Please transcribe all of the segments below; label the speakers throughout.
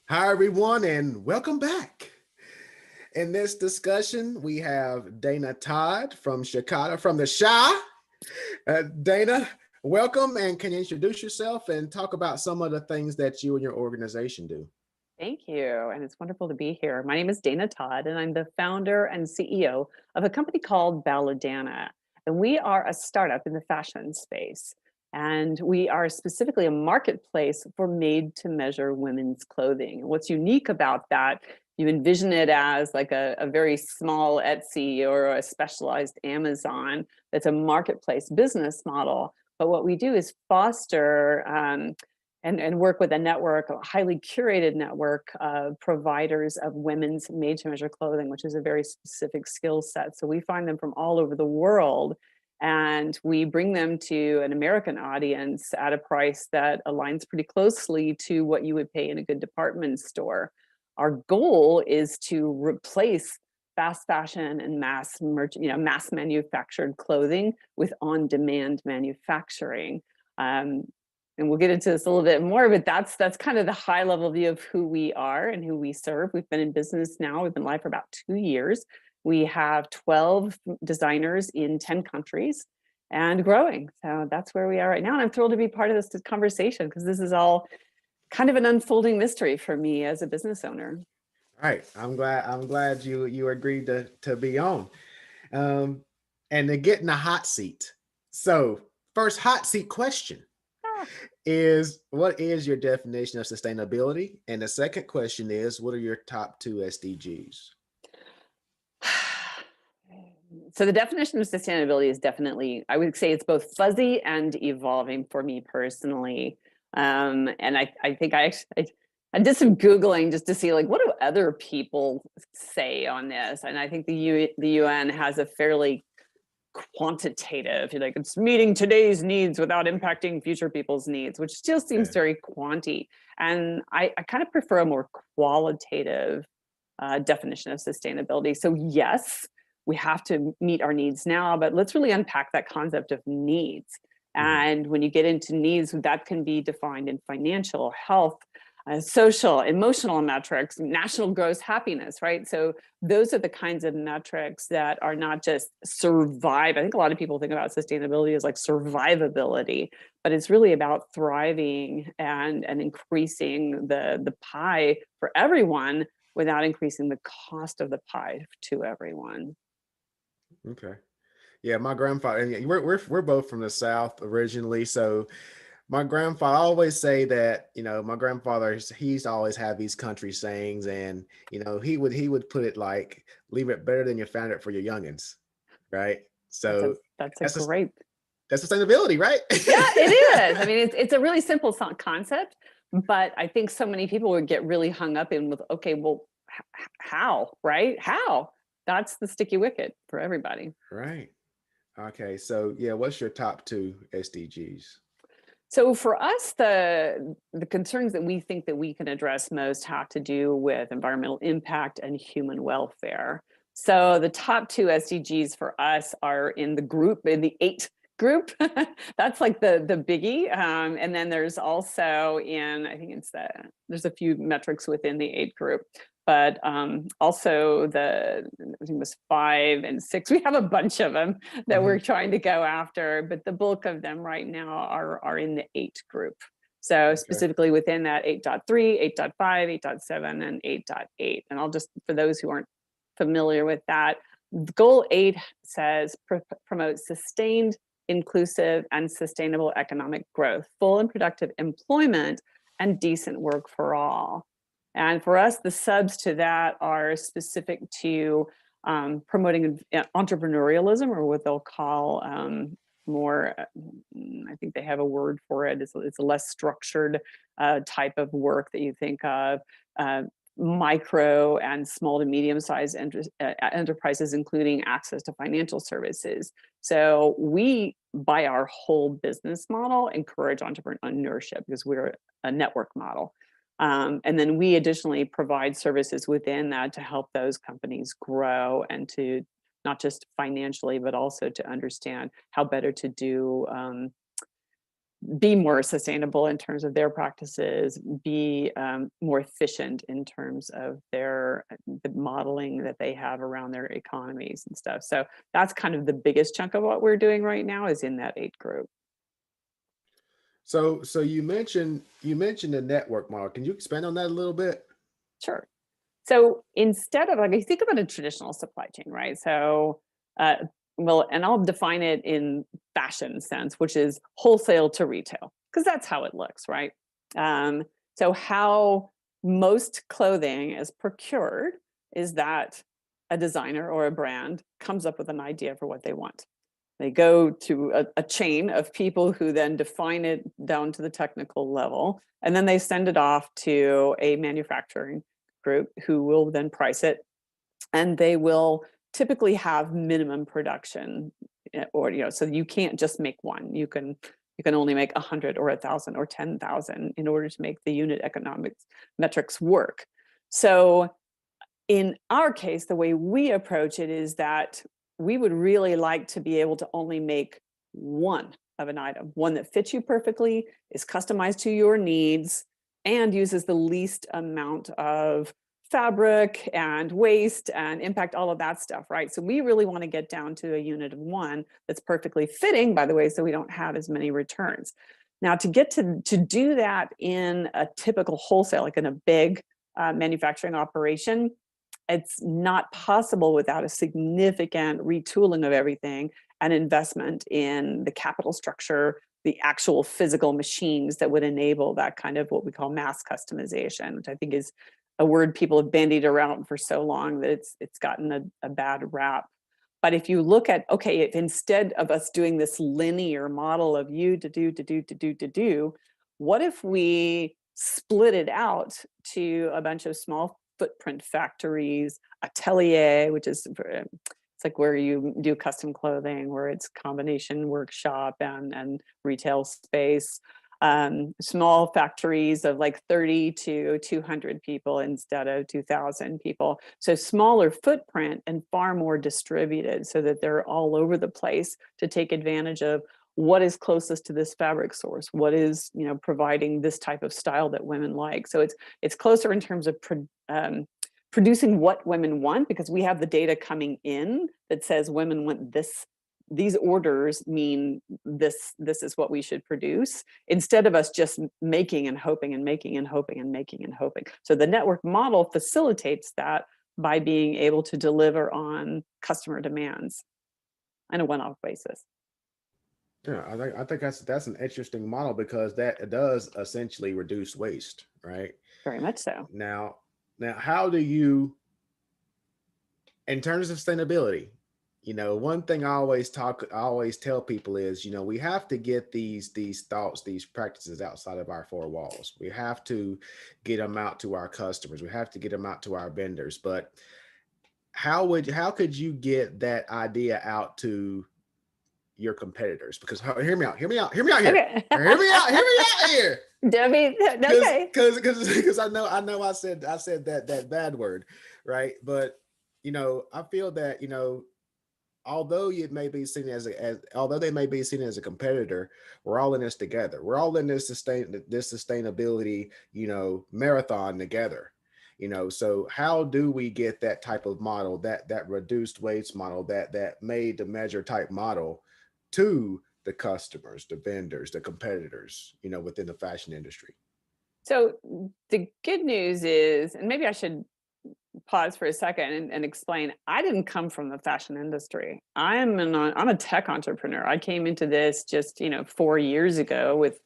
Speaker 1: Hi, everyone, and welcome back. In this discussion, we have Dana Todd from Chicago, from the Chi. Dana, welcome, and can you introduce yourself and talk about some of the things that you and your organization do?
Speaker 2: Thank you, and it's wonderful to be here. My name is Dana Todd, and I'm the founder and CEO of a company called Balladana. And we are a startup in the fashion space. And we are specifically a marketplace for made-to-measure women's clothing. And what's unique about that, you envision it as like a very small Etsy or a specialized Amazon that's a marketplace business model. But what we do is foster and work with a network, a highly curated network of providers of women's made-to-measure clothing, which is a very specific skill set. So we find them from all over the world, and we bring them to an American audience at a price that aligns pretty closely to what you would pay in a good department store. Our goal is to replace fast fashion and mass manufactured clothing with on-demand manufacturing. Um, and we'll get into this a little bit more, but that's kind of the high level view of who we are and who we serve. We've been in business now, we've been live for about 2 years. We have 12 designers in 10 countries and growing. So that's where we are right now. And I'm thrilled to be part of this conversation because this is all kind of an unfolding mystery for me as a business owner.
Speaker 1: All right, I'm glad you agreed to be on, um, and to get in the hot seat. So, first hot seat question
Speaker 2: Ah.
Speaker 1: is, what is your definition of sustainability? And the second question is, what are your top two SDGs?
Speaker 2: So the definition of sustainability is definitely, I would say it's both fuzzy and evolving for me personally. And I think I did some Googling just to see like, what do other people say on this? And I think the UN has a fairly quantitative, like it's meeting today's needs without impacting future people's needs, which still seems
Speaker 1: Yeah.
Speaker 2: very quanty. And I kind of prefer a more qualitative definition of sustainability. So yes, we have to meet our needs now, but let's really unpack that concept of needs.
Speaker 1: Mhm.
Speaker 2: And when you get into needs, that can be defined in financial, health, social, emotional metrics, national gross happiness, right? So those are the kinds of metrics that are not just survive. I think a lot of people think about sustainability as like survivability, but it's really about thriving and increasing the pie for everyone without increasing the cost of the pie to everyone.
Speaker 1: Okay. Yeah, my grandfather, and yeah, we're both from the South originally. So my grandfather, I always say that, my grandfather, he's always had these country sayings, and he would put it like, leave it better than you found it for your youngins, right?
Speaker 2: That's a
Speaker 1: So
Speaker 2: that's a
Speaker 1: that's just
Speaker 2: great.
Speaker 1: that's sustainability, right?
Speaker 2: Yeah, it is. I mean, it's a really simple concept, but I think so many people would get really hung up in with, okay, well, how, right? How? That's the sticky wicket for everybody.
Speaker 1: Right. Okay. So yeah, what's your top two SDGs?
Speaker 2: So for us, the concerns that we think that we can address most have to do with environmental impact and human welfare. So the top two SDGs for us are in the eight group. That's like the biggie. And then there's also I think there's a few metrics within the eight group, but also I think it was 5 and 6. We have a bunch of them that
Speaker 1: Mhm.
Speaker 2: we're trying to go after, but the bulk of them right now are in the 8 group. So
Speaker 1: Okay.
Speaker 2: specifically within that 8.3, 8.5, 8.7, and 8.8. And I'll just, for those who aren't familiar with that, goal 8 says promote sustained, inclusive, and sustainable economic growth, full and productive employment, and decent work for all. And for us, the subs to that are specific to promoting entrepreneurialism, or what they'll call more, I think they have a word for it. It's a less structured type of work that you think of. Micro and small to medium sized enterprises, including access to financial services. So we, by our whole business model, encourage entrepreneurship because we're a network model. And then we additionally provide services within that to help those companies grow and to not just financially, but also to understand how better to do be more sustainable in terms of their practices, be more efficient in terms of the modeling that they have around their economies and stuff. So that's kind of the biggest chunk of what we're doing right now is in that 8 group.
Speaker 1: So you mentioned the network model. Can you expand on that a little bit?
Speaker 2: Sure. So instead of, like, you think about a traditional supply chain, right? So, well, and I'll define it in fashion sense, which is wholesale to retail, because that's how it looks, right? So how most clothing is procured is that a designer or a brand comes up with an idea for what they want. They go to a chain of people who then define it down to the technical level, and then they send it off to a manufacturing group who will then price it, and they will typically have minimum production, or so you can't just make one. You can only make 100 or 1,000 or 10,000 in order to make the unit economics metrics work. So in our case, the way we approach it is that we would really like to be able to only make one of an item, one that fits you perfectly, is customized to your needs, and uses the least amount of fabric and waste and impact, all of that stuff, right? So we really want to get down to a unit of one that's perfectly fitting, by the way, so we don't have as many returns. Now, to get to do that in a typical wholesale, like in a big manufacturing operation, it's not possible without a significant retooling of everything and investment in the capital structure, the actual physical machines that would enable that kind of what we call mass customization, which I think is a word people have bandied around for so long that it's gotten a bad rap. But if you look at, okay, if instead of us doing this linear model of you to do, what if we split it out to a bunch of small footprint factories, atelier, which is, it's like where you do custom clothing, where it's combination workshop and retail space, small factories of like 30 to 200 people instead of 2,000 people. So smaller footprint and far more distributed, so that they're all over the place to take advantage of what is closest to this fabric source, what is, providing this type of style that women like. So it's closer in terms of producing what women want, because we have the data coming in that says women want this. These orders mean this is what we should produce, instead of us just making and hoping and making and hoping and making and hoping. So the network model facilitates that by being able to deliver on customer demands on a one-off basis.
Speaker 1: Yeah, I think that's an interesting model, because that does essentially reduce waste, right?
Speaker 2: Very much so.
Speaker 1: Now, how do you, in terms of sustainability, one thing I always tell people is, we have to get these thoughts, these practices outside of our four walls. We have to get them out to our customers. We have to get them out to our vendors. But how could you get that idea out to your competitors? Because hear me out here.
Speaker 2: Okay.
Speaker 1: Hear me out here.
Speaker 2: Debbie, okay.
Speaker 1: Because I know I said that bad word, right? But I feel that although it may be seen although they may be seen as a competitor, we're all in this together. We're all in this sustainability, marathon together. So how do we get that type of model, that reduced waste model, that made to measure type model to the customers, the vendors, the competitors, within the fashion industry?
Speaker 2: So the good news is, and maybe I should pause for a second and explain, I didn't come from the fashion industry. I'm a tech entrepreneur. I came into this just 4 years ago with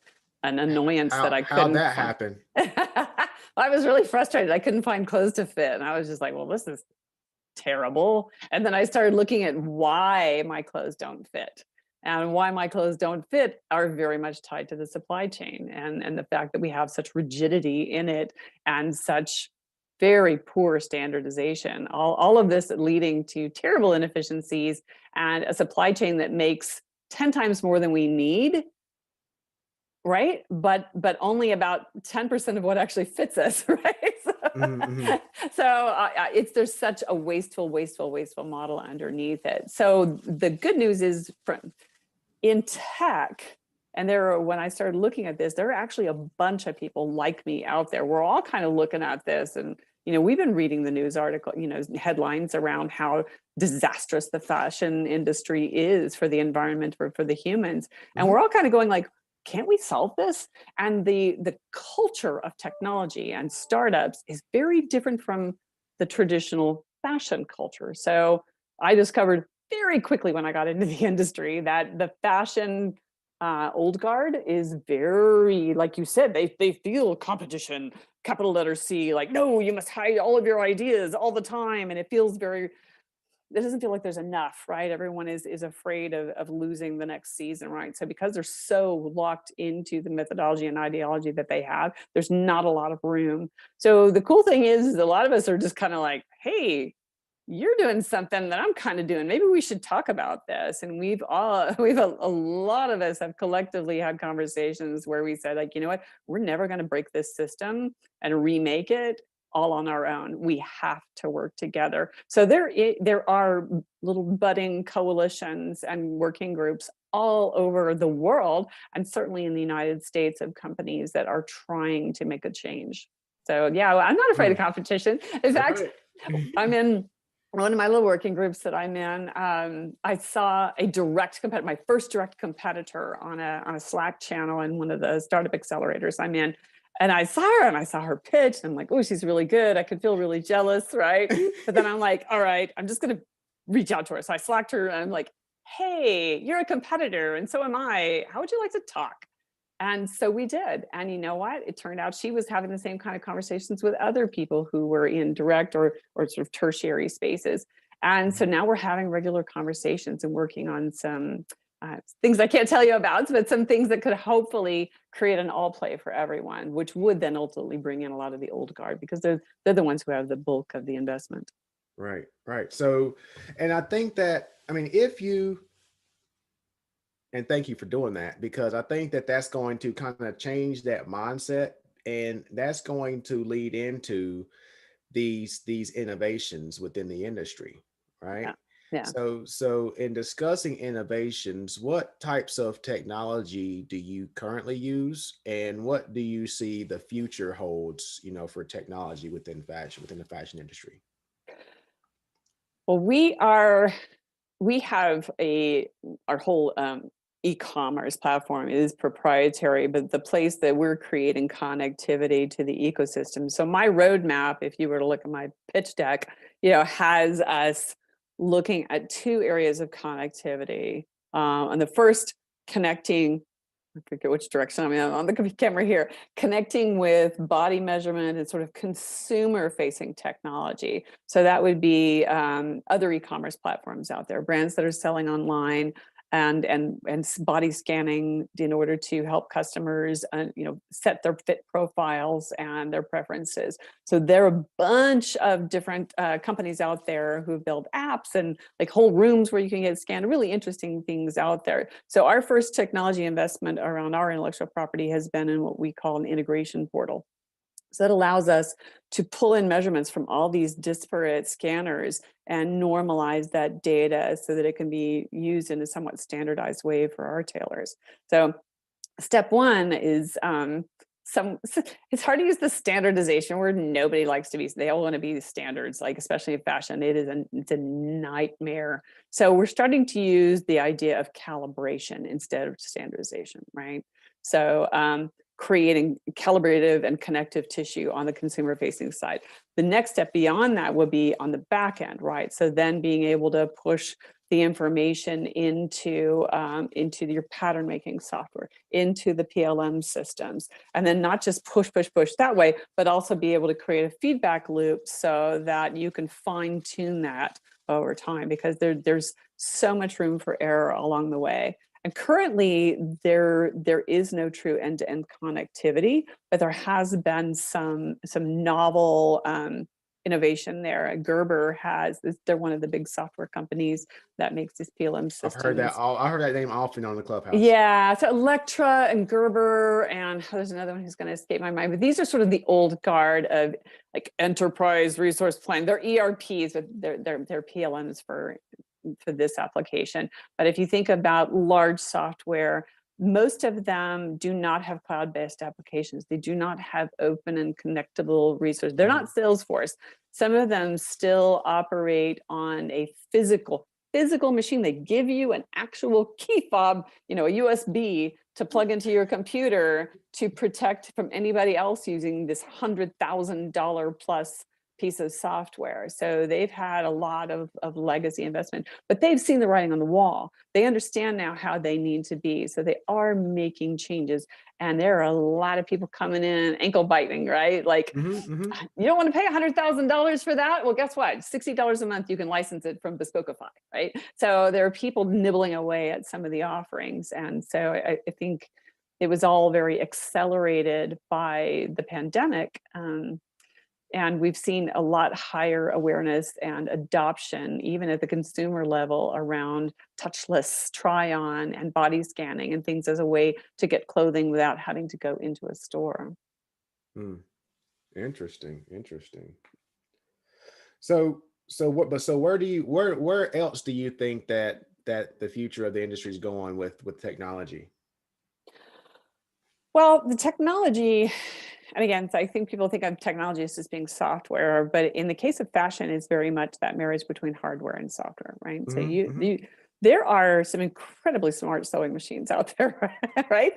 Speaker 2: an annoyance that I couldn't.
Speaker 1: How'd that happen?
Speaker 2: I was really frustrated. I couldn't find clothes to fit, and I was just like, well, this is terrible. And then I started looking at why my clothes don't fit. And why my clothes don't fit are very much tied to the supply chain and the fact that we have such rigidity in it and such very poor standardization. All of this leading to terrible inefficiencies and a supply chain that makes 10 times more than we need, right? But only about 10% of what actually fits us, right? So there's such a wasteful model underneath it. So the good news is, in tech, And when I started looking at this, there are actually a bunch of people like me out there. We're all kind of looking at this, and we've been reading the news article, headlines around how disastrous the fashion industry is for the environment, for the humans. And we're all kind of going like, can't we solve this? And the culture of technology and startups is very different from the traditional fashion culture. So I discovered very quickly when I got into the industry that the fashion old guard is very, like you said, they feel competition, capital letter C, like, no, you must hide all of your ideas all the time. And it doesn't feel like there's enough, right? Everyone is afraid of losing the next season, right? So because they're so locked into the methodology and ideology that they have, there's not a lot of room. So the cool thing is a lot of us are just kind of like, hey, you're doing something that I'm kind of doing. Maybe we should talk about this. And a lot of us have collectively had conversations where we said, like, you know what, we're never going to break this system and remake it all on our own. We have to work together. So there are little budding coalitions and working groups all over the world, and certainly in the United States, of companies that are trying to make a change. So yeah, I'm not afraid of competition. In fact, I'm in one of my little working groups that I'm in. I saw my first direct competitor on a Slack channel in one of the startup accelerators I'm in. And I saw her and I saw her pitch. And I'm like, oh, she's really good. I could feel really jealous, right? But then I'm like, all right, I'm just going to reach out to her. So I Slacked her and I'm like, hey, you're a competitor and so am I. How would you like to talk? And so we did. And you know what? It turned out she was having the same kind of conversations with other people who were in direct or sort of tertiary spaces. And so now we're having regular conversations and working on some things I can't tell you about, but some things that could hopefully create an all play for everyone, which would then ultimately bring in a lot of the old guard because they're the ones who have the bulk of the investment.
Speaker 1: Right. So, and I think that, I mean, and thank you for doing that, because I think that that's going to kind of change that mindset, and that's going to lead into these innovations within the industry, right?
Speaker 2: Yeah.
Speaker 1: So in discussing innovations, what types of technology do you currently use, and what do you see the future holds, for technology within the fashion industry?
Speaker 2: Well, we have our whole e-commerce platform is proprietary, but the place that we're creating connectivity to the ecosystem. So my roadmap, if you were to look at my pitch deck, has us looking at two areas of connectivity. And the first, connecting, I forget which direction I'm in on the camera here, connecting with body measurement and sort of consumer facing technology. So that would be other e-commerce platforms out there, brands that are selling online and body scanning in order to help customers set their fit profiles and their preferences. So there are a bunch of different companies out there who build apps and like whole rooms where you can get scanned, really interesting things out there. So our first technology investment around our intellectual property has been in what we call an integration portal. So that allows us to pull in measurements from all these disparate scanners and normalize that data so that it can be used in a somewhat standardized way for our tailors. So step one is it's hard to use the standardization word. Nobody likes to be, they all want to be standards, like especially in fashion. It's a nightmare. So we're starting to use the idea of calibration instead of standardization, right? So creating calibrative and connective tissue on the consumer facing side. The next step beyond that would be on the back end, right? So then being able to push the information into your pattern making software, into the PLM systems, and then not just push that way, but also be able to create a feedback loop so that you can fine tune that over time, because there's so much room for error along the way. And currently, there is no true end-to-end connectivity, but there has been some novel innovation there. Gerber they're one of the big software companies that makes these PLM systems.
Speaker 1: I heard that name often on the Clubhouse.
Speaker 2: Yeah, so Electra and Gerber, and there's another one who's going to escape my mind, but these are sort of the old guard of like enterprise resource plan. They're ERPs, but they're PLMs for this application. But if you think about large software, most of them do not have cloud-based applications. They do not have open and connectable resources. They're not Salesforce. Some of them still operate on a physical machine. They give you an actual key fob, a USB to plug into your computer to protect from anybody else using this $100,000 plus piece of software. So they've had a lot of legacy investment, but they've seen the writing on the wall. They understand now how they need to be. So they are making changes. And there are a lot of people coming in ankle biting, right? Like, you don't want to pay $100,000 for that? Well, guess what? $60 a month, you can license it from Bespokeify, right? So there are people nibbling away at some of the offerings. And so I think it was all very accelerated by the pandemic. And we've seen a lot higher awareness and adoption, even at the consumer level, around touchless try-on and body scanning and things as a way to get clothing without having to go into a store.
Speaker 1: Interesting. So where else do you think that the future of the industry is going with technology?
Speaker 2: Well, the technology, and again, I think people think of technology as just being software, but in the case of fashion, it's very much that marriage between hardware and software, right? So there are some incredibly smart sewing machines out there, right?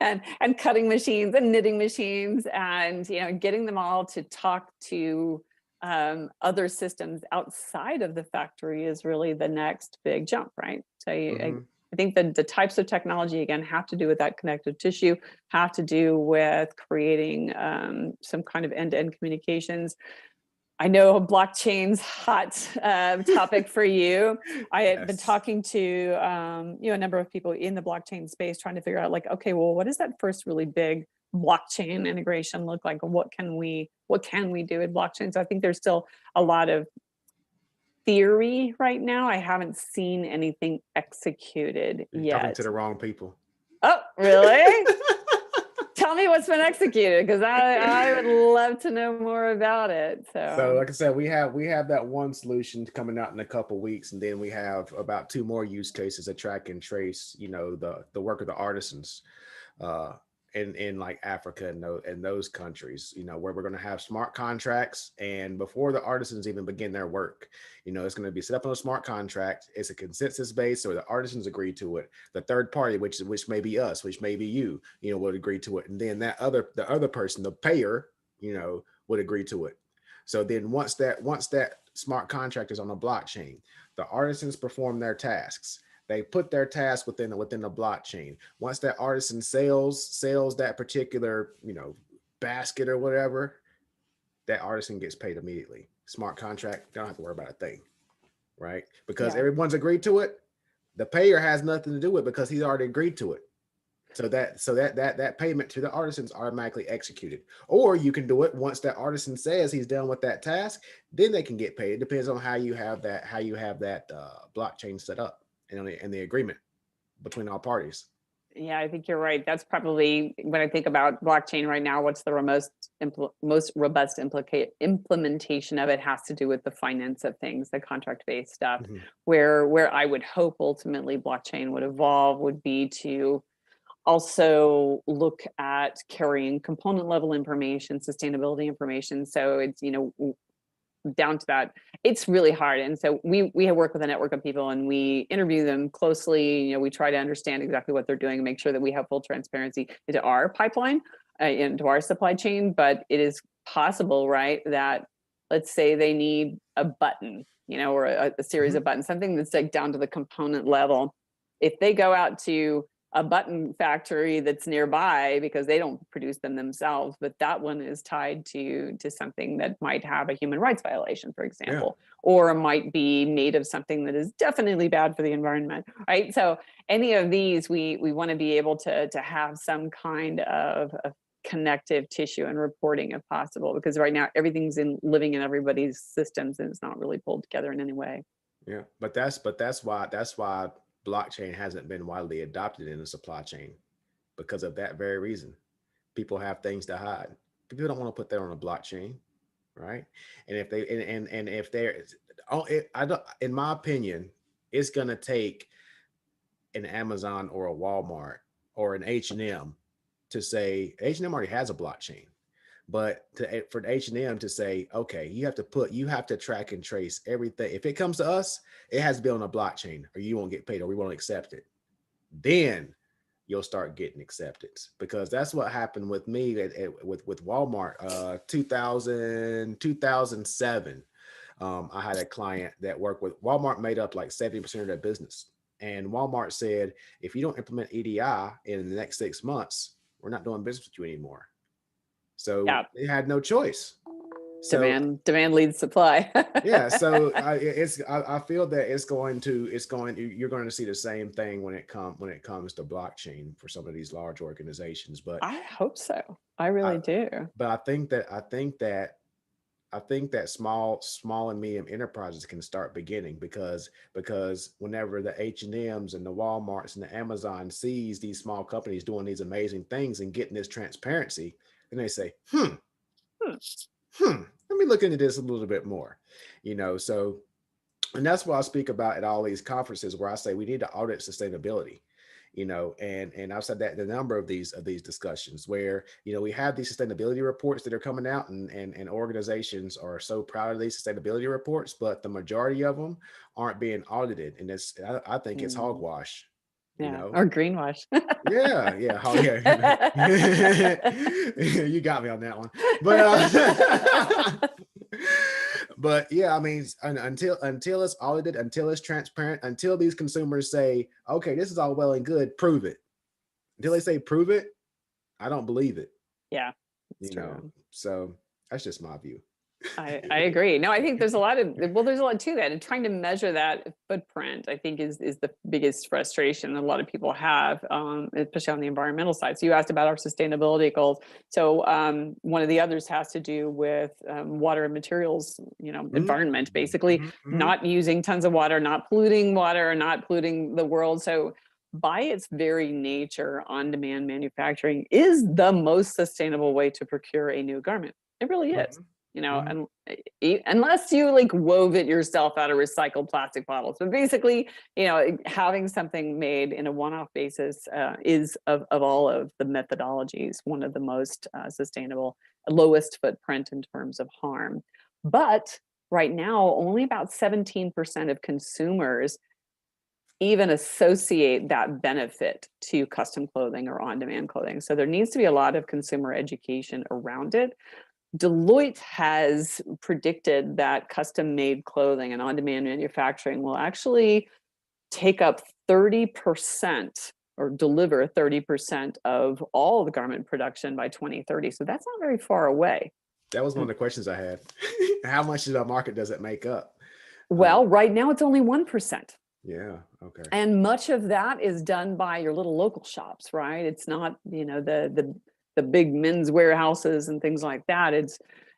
Speaker 2: And cutting machines and knitting machines, and getting them all to talk to other systems outside of the factory is really the next big jump, right? So I think that the types of technology, again, have to do with that connective tissue, have to do with creating some kind of end-to-end communications. I know blockchain's hot topic for you. I had been talking to a number of people in the blockchain space, trying to figure out, like, okay, well, what does that first really big blockchain integration look like? What can we do with blockchain? So I think there's still a lot of theory right now. I haven't seen anything executed yet.
Speaker 1: You're talking to the wrong people.
Speaker 2: Oh, really? Tell me what's been executed, because I would love to know more about it.
Speaker 1: So like I said, we have that one solution coming out in a couple weeks, and then we have about 2 more use cases that track and trace, the work of the artisans in like Africa and those countries, where we're going to have smart contracts. And before the artisans even begin their work, it's going to be set up on a smart contract. It's a consensus base, so the artisans agree to it. The third party, which may be us, which may be you, would agree to it. And then the other person, the payer, would agree to it. So then once that smart contract is on a blockchain, the artisans perform their tasks. They put their task within the blockchain. Once that artisan sells that particular, basket or whatever, that artisan gets paid immediately. Smart contract, don't have to worry about a thing, right? Because everyone's agreed to it. The payer has nothing to do with it because he's already agreed to it. So that payment to the artisans automatically executed. Or you can do it once that artisan says he's done with that task, then they can get paid. It depends on how you have that blockchain set up and the agreement between all parties.
Speaker 2: Yeah, I think you're right. That's probably, when I think about blockchain right now, what's the most robust implementation of it has to do with the finance of things, the contract-based stuff. Where I would hope ultimately blockchain would evolve would be to also look at carrying component level information, sustainability information. So it's, down to that, it's really hard. And so we work with a network of people, and we interview them closely. We try to understand exactly what they're doing and make sure that we have full transparency into our pipeline, into our supply chain. But it is possible, right, that let's say they need a button, or a series of buttons, something that's like down to the component level. If they go out to a button factory that's nearby, because they don't produce them themselves, but that one is tied to something that might have a human rights violation, for example, or might be made of something that is definitely bad for the environment, right? So any of these, we want to be able to have some kind of connective tissue and reporting if possible, because right now everything's living in everybody's systems, and it's not really pulled together in any way.
Speaker 1: Yeah, but that's why blockchain hasn't been widely adopted in the supply chain, because of that very reason. People have things to hide. People don't want to put that on a blockchain, right? And if they and if they're, I don't, in my opinion, it's gonna take an Amazon or a Walmart or an H&M to say, H&M already has a blockchain, but for the H&M to say, okay, you have to track and trace everything. If it comes to us, it has to be on a blockchain or you won't get paid or we won't accept it. Then you'll start getting acceptance, because that's what happened with me with Walmart. 2007. I had a client that worked with Walmart, made up like 70% of their business. And Walmart said, if you don't implement EDI in the next 6 months, we're not doing business with you anymore. So they had no choice. So
Speaker 2: demand leads supply.
Speaker 1: yeah. So I feel that you're going to see the same thing when it comes to blockchain for some of these large organizations. But
Speaker 2: I hope so. I really do.
Speaker 1: But I think that small and medium enterprises can start beginning, because whenever the H&Ms and the Walmarts and the Amazon sees these small companies doing these amazing things and getting this transparency, then they say, let me look into this a little bit more, so, and that's what I speak about at all these conferences, where I say we need to audit sustainability, and I've said that in a number of these discussions where, we have these sustainability reports that are coming out, and organizations are so proud of these sustainability reports, but the majority of them aren't being audited. And I think it's hogwash.
Speaker 2: Or greenwash.
Speaker 1: Yeah. You got me on that one. But yeah, I mean, until it's audited, until it's transparent, until these consumers say, okay, this is all well and good, prove it. Until they say prove it, I don't believe it.
Speaker 2: Yeah.
Speaker 1: So that's just my view.
Speaker 2: I agree. No, I think there's a lot to that, and trying to measure that footprint, I think, is the biggest frustration a lot of people have, especially on the environmental side. So you asked about our sustainability goals. So one of the others has to do with water and materials, environment, basically, not using tons of water, not polluting the world. So by its very nature, on-demand manufacturing is the most sustainable way to procure a new garment. It really is. And unless you wove it yourself out of recycled plastic bottles. But basically, having something made in a one-off basis is of all of the methodologies, one of the most sustainable, lowest footprint in terms of harm. But right now, only about 17% of consumers even associate that benefit to custom clothing or on-demand clothing. So there needs to be a lot of consumer education around it. Deloitte has predicted that custom-made clothing and on-demand manufacturing will actually take up 30% or deliver 30% of all the garment production by 2030. So that's not very far away.
Speaker 1: That was one of the questions I had. How much of the market does it make up?
Speaker 2: Well, right now it's only 1%.
Speaker 1: Yeah. Okay.
Speaker 2: And much of that is done by your little local shops, right? It's not, the big men's warehouses and things like that.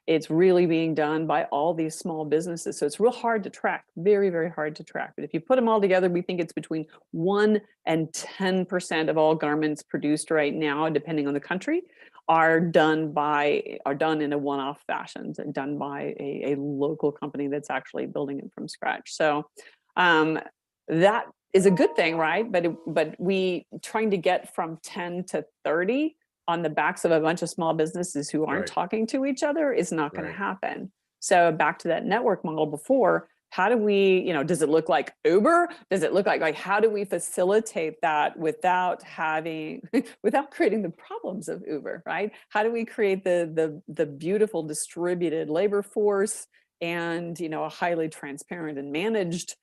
Speaker 2: It's really being done by all these small businesses. So it's real hard to track, very, very hard to track. But if you put them all together, we think it's between 1 and 10% of all garments produced right now, depending on the country, are done in a one-off fashion, done by a local company that's actually building it from scratch. So that is a good thing, right? But we trying to get from 10 to 30 on the backs of a bunch of small businesses who aren't talking to each other is not going to happen. So back to that network model before, how do we, does it look like Uber? Does it look like how do we facilitate that without creating the problems of Uber, right? How do we create the beautiful distributed labor force and, a highly transparent and managed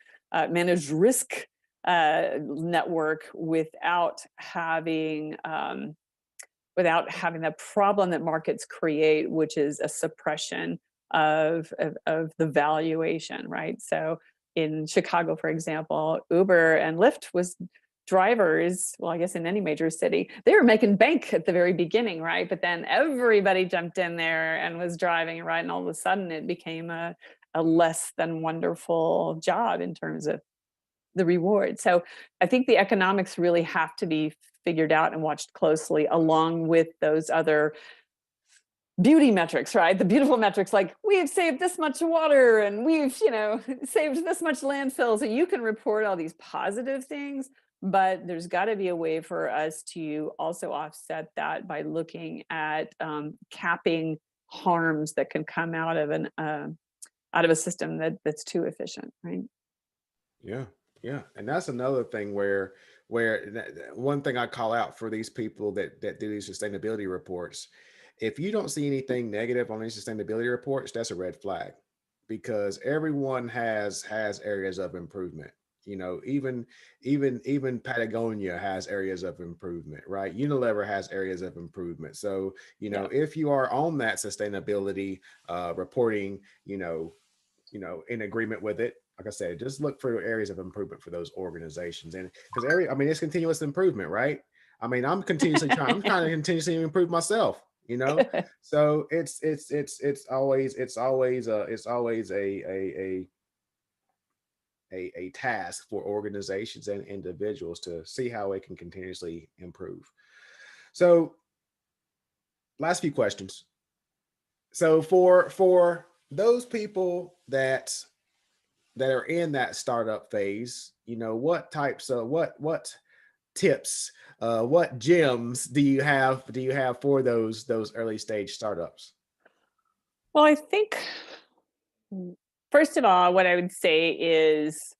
Speaker 2: risk network without having the problem that markets create, which is a suppression of the valuation, right? So in Chicago, for example, Uber and Lyft was drivers, well, I guess in any major city, they were making bank at the very beginning, right? But then everybody jumped in there and was driving, right? And all of a sudden it became a less than wonderful job in terms of the reward. So I think the economics really have to be figured out and watched closely, along with those other beauty metrics, right? The beautiful metrics like we've saved this much water and we've, saved this much landfill. So you can report all these positive things, but there's got to be a way for us to also offset that by looking at capping harms that can come out of a system that's too efficient, right?
Speaker 1: Yeah, yeah, and that's another thing where one thing I call out for these people that do these sustainability reports, if you don't see anything negative on these sustainability reports, that's a red flag, because everyone has areas of improvement. You know, even Patagonia has areas of improvement, right? Unilever has areas of improvement. So, you know,
Speaker 2: Yeah.
Speaker 1: if you are on that sustainability reporting, in agreement with it, like I said, just look for areas of improvement for those organizations. And because I mean, it's continuous improvement, right? I mean, I'm trying to continuously improve myself, So it's always a task for organizations and individuals to see how it can continuously improve. So last few questions. So for those people that are in that startup phase, what types of what tips, what gems do you have for those early stage startups?
Speaker 2: Well, I think, first of all, what I would say is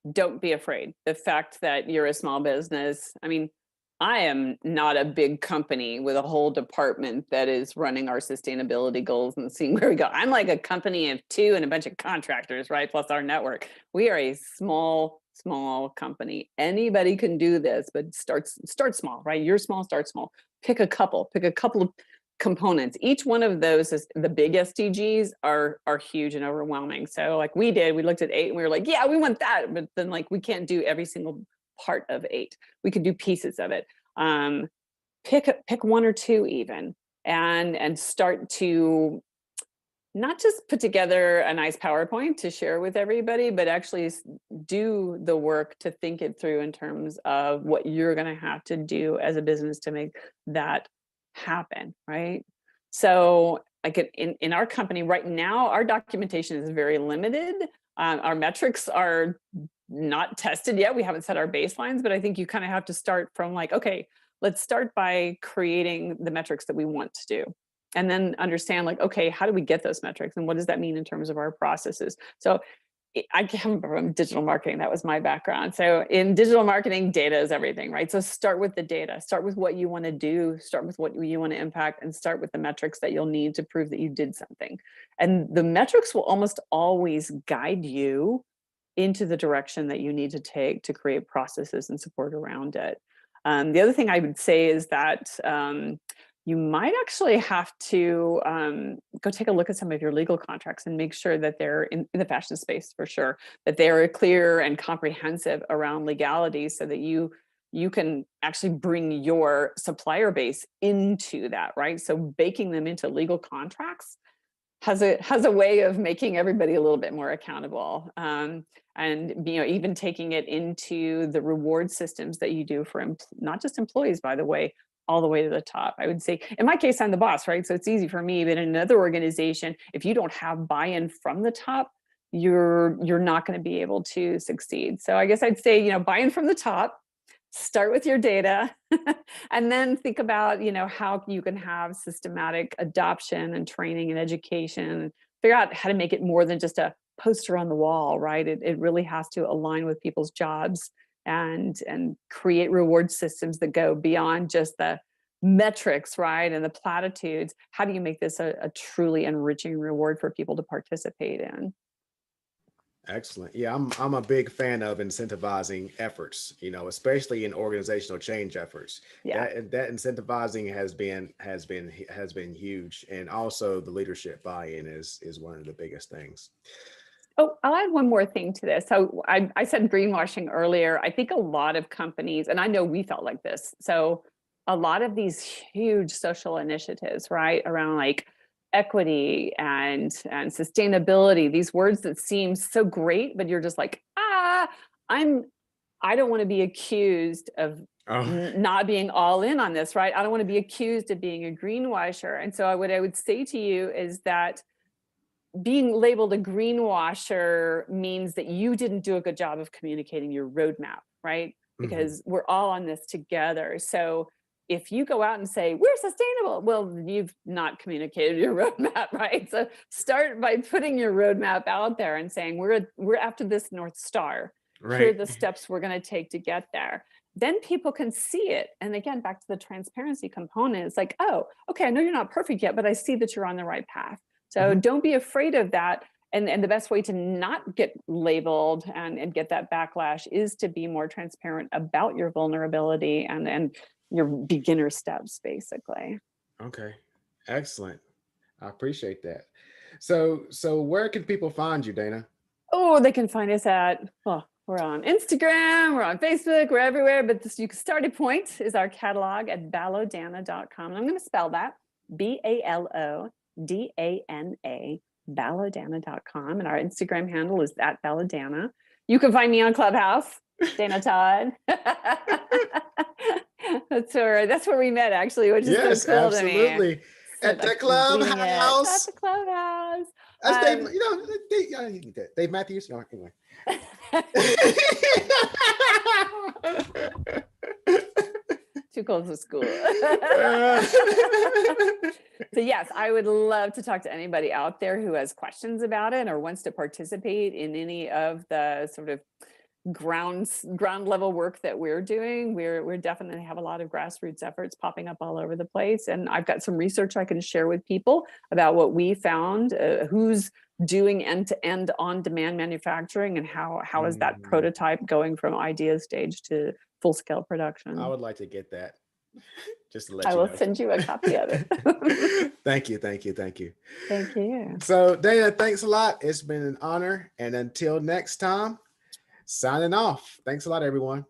Speaker 2: don't be afraid. The fact that you're a small business, I mean, I am not a big company with a whole department that is running our sustainability goals and seeing where we go. I'm like a company of two and a bunch of contractors, right? Plus our network. We are a small company. Anybody can do this, but start small, right? You're small, start small. Pick a couple of components. Each one of those is the big SDGs are huge and overwhelming. So like we looked at 8 and we were like, yeah, we want that. But then like we can't do every single part of 8. We could do pieces of it. Pick 1 or 2 even, and start to not just put together a nice PowerPoint to share with everybody, but actually do the work to think it through in terms of what you're going to have to do as a business to make that happen, right? So like in our company right now, our documentation is very limited. Our metrics are not tested yet. We haven't set our baselines, but I think you kind of have to start from like, okay, let's start by creating the metrics that we want to do. And then understand like, okay, how do we get those metrics? And what does that mean in terms of our processes? So I come from digital marketing. That was my background. So in digital marketing, data is everything, right? So start with the data, start with what you want to do, start with what you want to impact, and start with the metrics that you'll need to prove that you did something. And the metrics will almost always guide you into the direction that you need to take to create processes and support around it. The other thing I would say is that you might actually have to go take a look at some of your legal contracts and make sure that they're in the fashion space for sure, that they're clear and comprehensive around legality so that you can actually bring your supplier base into that, right? So baking them into legal contracts has a way of making everybody a little bit more accountable. And even taking it into the reward systems that you do for not just employees, by the way, all the way to the top. I would say, in my case, I'm the boss, right? So it's easy for me. But in another organization, if you don't have buy-in from the top, you're not going to be able to succeed. So I guess I'd say, buy-in from the top. Start with your data, and then think about, how you can have systematic adoption and training and education, and figure out how to make it more than just a poster on the wall, right? It really has to align with people's jobs and create reward systems that go beyond just the metrics, right? And the platitudes. How do you make this a truly enriching reward for people to participate in?
Speaker 1: Excellent. Yeah, I'm a big fan of incentivizing efforts, especially in organizational change efforts.
Speaker 2: Yeah.
Speaker 1: That incentivizing has been huge, and also the leadership buy-in is one of the biggest things.
Speaker 2: Oh, I'll add one more thing to this. So I said greenwashing earlier. I think a lot of companies, and I know we felt like this. So a lot of these huge social initiatives, right, around like equity and sustainability, these words that seem so great, but you're just like, I don't want to be accused of
Speaker 1: Oh,
Speaker 2: not being all in on this, right? I don't want to be accused of being a greenwasher. And so what I would say to you is that being labeled a greenwasher means that you didn't do a good job of communicating your roadmap, right? because we're all on this together. So if you go out and say, we're sustainable, well, you've not communicated your roadmap, right? So start by putting your roadmap out there and saying, we're after this North Star. Here are the steps we're going to take to get there. Then people can see it. And again, back to the transparency component, it's like, oh, okay, I know you're not perfect yet, but I see that you're on the right path. So don't be afraid of that. And the best way to not get labeled and get that backlash is to be more transparent about your vulnerability and your beginner steps, basically.
Speaker 1: Okay, excellent. I appreciate that. So where can people find you, Dana?
Speaker 2: Oh, they can find us at, well, we're on Instagram, we're on Facebook, we're everywhere, but the starting point is our catalog at ballodana.com. And I'm going to spell that, BALODANA, ballodana.com. And our Instagram handle is @ballodana. You can find me on Clubhouse, Dana Todd. That's where we met, actually, which is so cool to me.
Speaker 1: Absolutely. At the Clubhouse.
Speaker 2: At the Clubhouse.
Speaker 1: That's Dave, Dave Matthews. No, anyway.
Speaker 2: Too close to school. So yes, I would love to talk to anybody out there who has questions about it or wants to participate in any of the sort of ground level work that we're doing. We're definitely have a lot of grassroots efforts popping up all over the place, and I've got some research I can share with people about what we found, who's doing end-to-end on-demand manufacturing, and how is that prototype going from idea stage to full-scale production.
Speaker 1: I would like to get that. Just to let you know.
Speaker 2: I will send you a copy of it.
Speaker 1: Thank you.
Speaker 2: Thank you.
Speaker 1: So Dana, thanks a lot. It's been an honor, and until next time, signing off. Thanks a lot, everyone.